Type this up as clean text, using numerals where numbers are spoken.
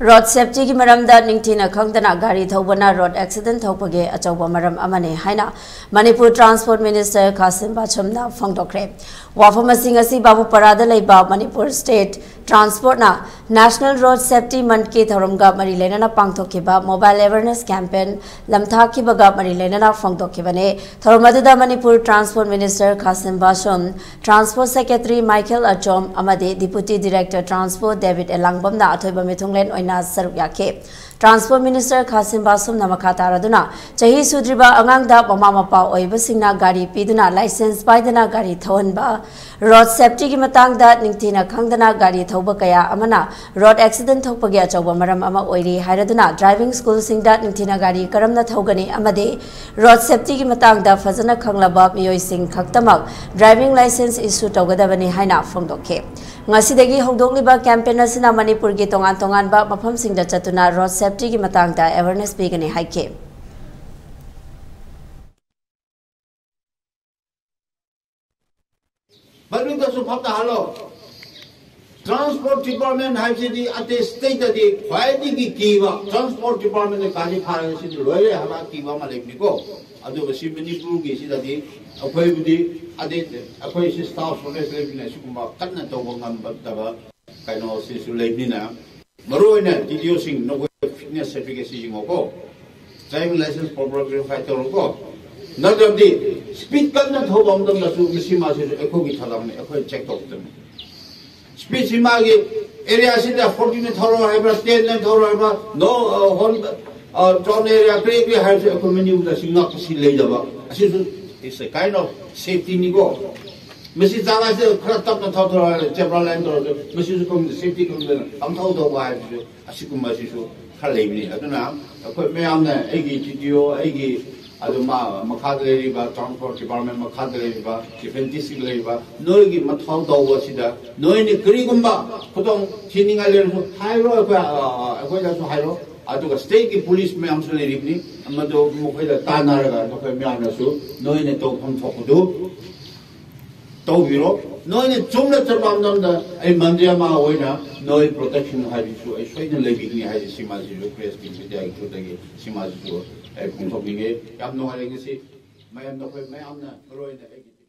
road safety की मरमदा निंगथीना खंगदना गाड़ी थौबना road accident थौपगे अचौबा मरम अमने हाइना मणिपुर ट्रांसपोर्ट मिनिस्टर कासिम बाचुमना फोंदोक्रे वाफमसिंग असि बाबूपरादा लेबा मणिपुर स्टेट ट्रांसपोर्टना नेशनल रोड सेफ्टी मंथ के थौरमगा मरी लेना पांगथोखिबा मोबाइल अवेयरनेस कैंपेन लमथाखिबगा मरी लेना फोंदोखिबने थौरमदुदा Manipur transport minister Khashim Vashum transport secretary Michael Achom अमदे डिप्यूटी डायरेक्टर ट्रांसपोर्ट डेविड एलांगबमना अथोइबा मिथुंगलेन सरुक याखे ट्रांसपोर्ट मिनिस्टर कासिम बाचुम नमखा तारदुना चही सुद्रिबा अंगांगदा ममा मपा ओइबसिंगना गाड़ी पीदुना लाइसेंस पाइदना गाड़ी थौहनबा रोड सेफ्टी की मतंगदा निंगथीना खंगदना गाड़ी थौबा कया अमना रोड एक्सीडेंट थोपगे अचौबा मरम अमा ओइरी हाइरदुना ड्राइविंग स्कूल सिंगदा निंगथीना गाड़ी करमना थौगनी अमदे रोड सेफ्टी की मतंगदा फजना खंगलबा मियोइसिंग खक्तमक ड्राइविंग लाइसेंस इशू तौगदबनी हाइना फोंदोखे ngasi hogdokliba campaign asina manipur gi tongan tongan ba mafam singda chatuna road safety gi matangda awareness pigani haike balu da su phapta halo transport department haibsidi ate state di khwaidi gi kiwa transport department ne kaji phara sin loire hama kiwa ma lekni ko adu ba si manipur gi sida di akhoi budi ade akhoi si staff service lekni suguma kanna tawba ngam ba kaino si su lekni na maroina video sing no fitness certificate ko driving license proper verify to ko not of the speed kanna thoba amdam na su misi ma se ekho gi thalam ne ekho check to them speed sima gi area sida 14 thoro haibra 10 thoro haibra no hon town area create hai se ekho menu da singa si le jaba asi su is a kind of safety ni go misi jaga se khara tap na thoro chebra line to misi su kom safety kom na am thau do ba su asi kum ma si su khale ni aduna ekho me am na egi video egi aduma makhadle riba transport department makhadle riba defense district riba noigi mathau dawa sida noini krigumba khotong thininga le hairo ko ja su hairo aduga state ki police me amso le ribni amado mokhoida tanaraga no me anasu noine to phom thokudu to biro noine chumla charbam namda ai mandriya ma hoina noi protection hari su ai soina le bigni hari simaji press ki media ki tagi simaji ai phom thokni yam no hari si mayam no mai amna roina